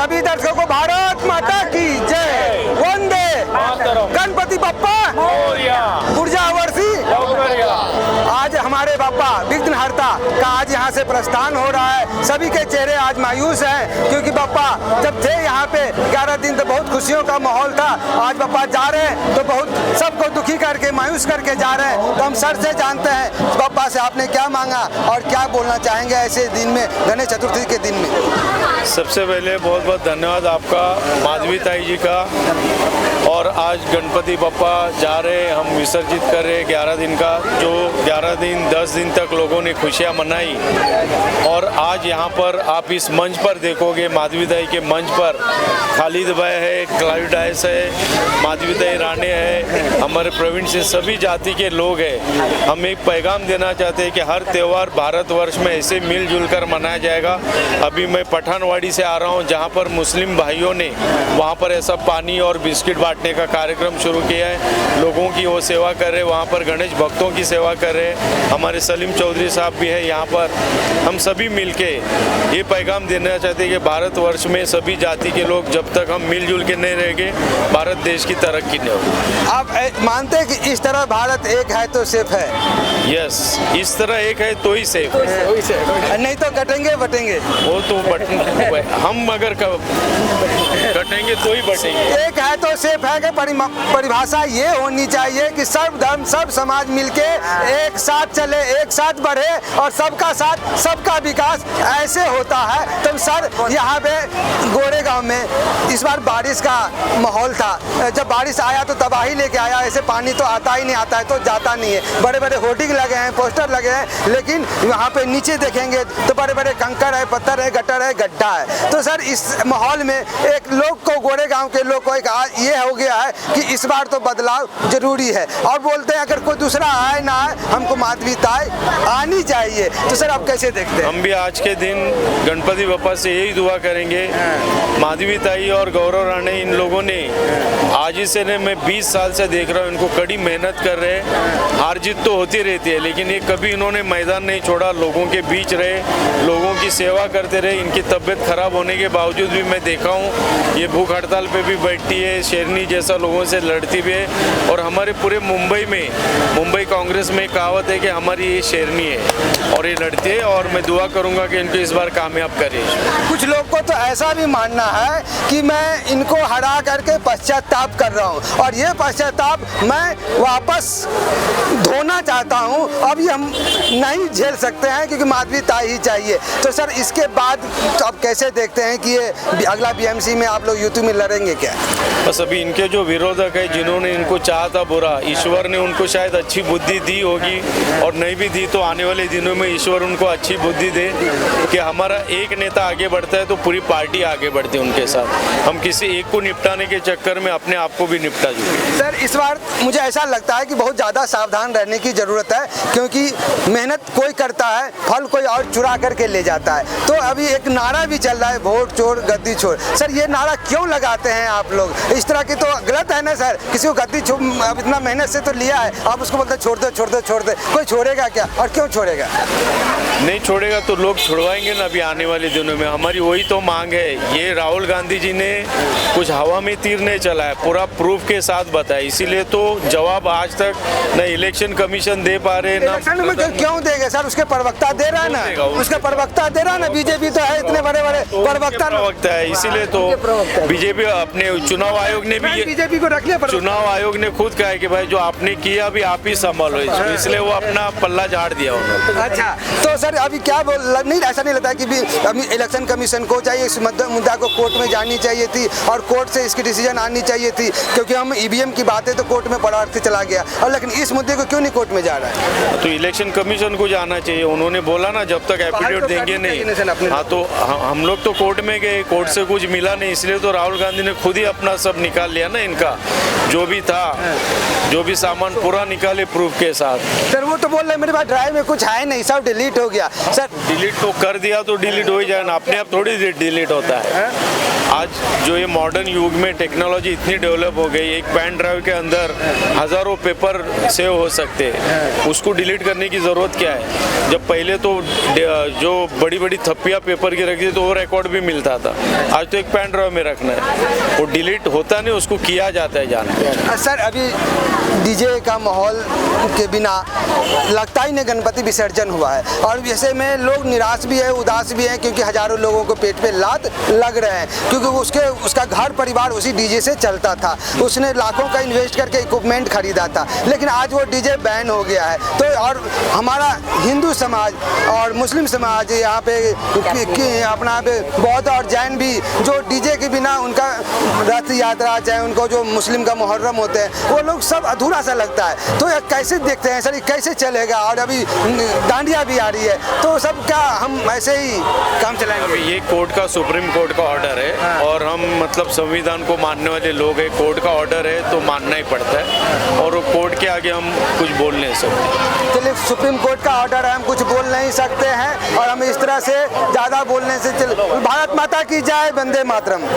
सभी दर्शकों को भारत माता की जय, वंदे गणपति बप्पा ऊर्जा वर्षी। आज हमारे बापा विघ्नहर्ता का आज यहाँ से प्रस्थान हो रहा है। सभी के चेहरे आज मायूस हैं, क्योंकि बापा जब थे यहाँ पे 11 दिन तो बहुत खुशियों का माहौल था। आज बापा जा रहे हैं तो बहुत सबको दुखी करके, मायूस करके जा रहे हैं। तो हम सर से जानते हैं बापा से आपने क्या मांगा और क्या बोलना चाहेंगे ऐसे दिन में, गणेश चतुर्थी के दिन में। सबसे पहले बहुत बहुत धन्यवाद आपका, माधवी ताई जी का। और आज गणपति बप्पा जा रहे, हम विसर्जित कर रहे 11 दिन का, जो 11 दिन 10 दिन तक लोगों ने खुशियां मनाई। और आज यहाँ पर आप इस मंच पर देखोगे, माधवी ताई के मंच पर खालिद भाई है, क्लाउड डाइस है, माधवी ताई राणे है, हमारे प्रवीण से सभी जाति के लोग हैं। हम एक पैगाम देना चाहते हैं कि हर त्यौहार भारतवर्ष में ऐसे मिलजुल कर मनाया जाएगा। अभी मैं पठानवाड़ी से आ रहा हूँ, जहाँ पर मुस्लिम भाइयों ने वहाँ पर ऐसा पानी और बिस्किट बांटने का कार्यक्रम शुरू किया है। लोगों की वो सेवा कर रहे, वहाँ पर गणेश भक्तों की सेवा कर रहे। हमारे सलीम चौधरी साहब भी है यहाँ पर। हम सभी मिलके ये पैगाम देना चाहते हैं कि भारतवर्ष में सभी जाति के लोग जब तक हम मिलजुल के नहीं रहेंगे, भारत देश की तरक्की नहीं होगी। आप मानते हैं कि इस तरह भारत एक है तो सेफ है? यस, इस तरह एक है तो ही सेफ है, नहीं तो कटेंगे बटेंगे। वो तो हम अगर कटेंगे तो ही बटेंगे। एक है तो सेफ है कि परिभाषा ये होनी चाहिए कि सब धर्म सब समाज मिलके एक साथ चले, एक साथ बढ़े और सबका साथ सबका विकास ऐसे होता है। तो सर यहाँ पे गोरेगांव में इस बार बारिश का माहौल था। जब बारिश आया तो तबाही लेके आया। ऐसे पानी तो आता ही नहीं, आता है तो जाता नहीं है। बड़े बड़े होर्डिंग लगे हैं, पोस्टर लगे हैं, लेकिन वहाँ पे नीचे देखेंगे तो बड़े बड़े कंकर है, पत्थर है, गटर है, गड्ढा है। तो सर इस माहौल में एक लोग को, गोरेगांव के लोग को एक ये हो गया है कि इस बार तो बदलाव जरूरी है और बोलते हैं अगर कोई दूसरा आए ना आए, हमको माधवी ताई आनी चाहिए। तो सर आप कैसे देखते हैं? हम भी आज के दिन गणपति बप्पा से यही दुआ करेंगे। माधवी ताई और गौरव राणे इन लोगों ने आज ही से मैं 20 साल से देख रहा हूँ, इनको कड़ी मेहनत कर रहे हैं। हार जीत तो होती रहती है, लेकिन ये कभी इन्होंने मैदान नहीं छोड़ा, लोगों के बीच रहे, लोगों की सेवा करते रहे। इनकी तबीयत खराब होने के बावजूद भी मैं देखा हूँ ये भूख हड़ताल पे भी बैठती है, शेरनी जैसा लोगों से लड़ती भी है। और हमारे पूरे मुंबई में, मुंबई कांग्रेस में कहावत है कि हमारी ये शेरनी है और ये लड़ती है। और मैं दुआ करूंगा कि इनको इस बार कामयाब करें। कुछ लोग को तो ऐसा भी मानना है कि मैं इनको हरा करके पश्चाताप कर रहा हूँ और ये पश्चाताप मैं वापस धोना चाहता हूँ। अब ये हम नहीं झेल सकते हैं क्योंकि माधवी ताई ही चाहिए। तो सर इसके बाद तो आप कैसे देखते हैं कि ये अगला बीएमसी में आप लोग यूपी में लड़ेंगे क्या? बस अभी इनके जो विरोधक है, जिन्होंने इनको चाहा था बुरा, ईश्वर ने उनको शायद अच्छी बुद्धि दी होगी और नहीं भी दी तो आने वाले दिनों में ईश्वर उनको अच्छी बुद्धि दे कि हमारा एक नेता आगे बढ़ता है तो पूरी पार्टी आगे बढ़ती है उनके साथ। हम किसी एक को निपटाने के चक्कर में अपने आप को भी निपटा चुके। सर इस बार मुझे ऐसा लगता है कि बहुत ज़्यादा सावधान रहने की ज़रूरत है, क्योंकि मेहनत कोई करता है, फल कोई और चुरा करके ले जाता है। तो अभी एक नारा भी चल रहा है, वोट चोर गद्दी छोड़। सर ये नारा क्यों लगाते हैं आप लोग? इस तरह की तो गलत है ना सर। किसी को गद्दी अब इतना मेहनत से तो लिया है, आप उसको बोलते छोड़ दो छोड़ दो छोड़ दे। कोई छोड़ेगा क्या और क्यों छोड़ेगा? नहीं छोड़ेगा तो लोग छुड़वाएंगे ना अभी आने वाले दिनों में। हमारी वही तो मांग है। ये राहुल गांधी जी ने कुछ हवा में तीर नहीं चलाया, पूरा प्रूफ के साथ बताया। इसीलिए तो जवाब आज तक न इलेक्शन कमीशन दे पा रहे ना। क्यों देंगे सर? उसके प्रवक्ता दे रहा है ना, उसका प्रवक्ता दे रहा है ना। बीजेपी तो है, इतने बड़े बड़े प्रवक्ता है, इसीलिए तो बीजेपी अपने चुनाव आयोग ने भी बीजेपी को रख लिया। चुनाव आयोग ने खुद कहा है कि भाई जो आपने किया अभी आप ही संभालो, इसलिए वो अपना पल्ला झाड़ दिया उन्होंने। अच्छा तो सर अभी क्या नहीं, ऐसा नहीं लगता है कि अभी इलेक्शन कमीशन को चाहिए इस मुद्दा को कोर्ट में जानी चाहिए थी और कोर्ट से इसकी डिसीजन आनी चाहिए थी? क्योंकि हम ईवीएम की बातें तो कोर्ट में पढ़ा के चला गया, और लेकिन इस मुद्दे को क्यों नहीं कोर्ट में जा रहा है? तो इलेक्शन कमीशन को जाना चाहिए। उन्होंने बोला ना जब तक एफिडेविट देंगे नहीं। हाँ तो हम लोग तो कोर्ट में गए, कोर्ट से कुछ मिला नहीं, इसलिए तो राहुल गांधी ने खुद ही अपना सब निकाल लिया ना, इनका जो भी था, जो भी सामान पूरा निकाले प्रूफ के साथ। सर वो तो बोल रहे मेरे पास ड्राइव में कुछ है नहीं, सब डिलीट हो गया। सर डिलीट तो कर दिया तो डिलीट हो ही जाए ना, अपने आप थोड़ी डिलीट होता है। आज जो ये मॉडर्न युग में टेक्नोलॉजी इतनी डेवलप हो गई, एक पेन ड्राइव के अंदर हज़ारों पेपर सेव हो सकते हैं, उसको डिलीट करने की ज़रूरत क्या है। जब पहले तो जो बड़ी बड़ी थप्पियाँ पेपर की रखी थी तो वो रिकॉर्ड भी मिलता था, आज तो एक पेन ड्राइव में रखना है, वो डिलीट होता नहीं, उसको किया जाता है जाना। सर अभी डीजे का माहौल के बिना लगता ही नहीं गणपति विसर्जन हुआ है, और वैसे में लोग निराश भी है, उदास भी हैं, क्योंकि हजारों लोगों को पेट पे लात लग रहे हैं, क्योंकि उसका घर परिवार उसी डीजे से चलता था, उसने लाखों का इन्वेस्ट करके इक्विपमेंट खरीदा था, लेकिन आज वो डीजे बैन हो गया है। तो और हमारा हिंदू समाज और मुस्लिम समाज यहाँ पे अपना बौद्ध और जैन भी जो डीजे के बिना उनका रथ यात्रा, चाहे उनको जो मुस्लिम का मुहर्रम होते हैं, वो लोग सब अधूरा सा लगता है। तो ये कैसे देखते हैं सर, ये कैसे चलेगा? और अभी डांडिया भी आ रही है, तो सब क्या हम ऐसे ही काम चलाएंगे? अभी ये कोर्ट का, सुप्रीम कोर्ट का ऑर्डर है, और हम मतलब संविधान को मानने वाले लोग हैं, कोर्ट का ऑर्डर है तो मानना ही पड़ता है, और वो कोर्ट के आगे हम कुछ बोल नहीं सकते। चलिए, सुप्रीम कोर्ट का ऑर्डर है, हम कुछ बोल नहीं सकते हैं, और हम इस तरह से ज़्यादा बोलने से भारत माता की जय, वंदे मातरम।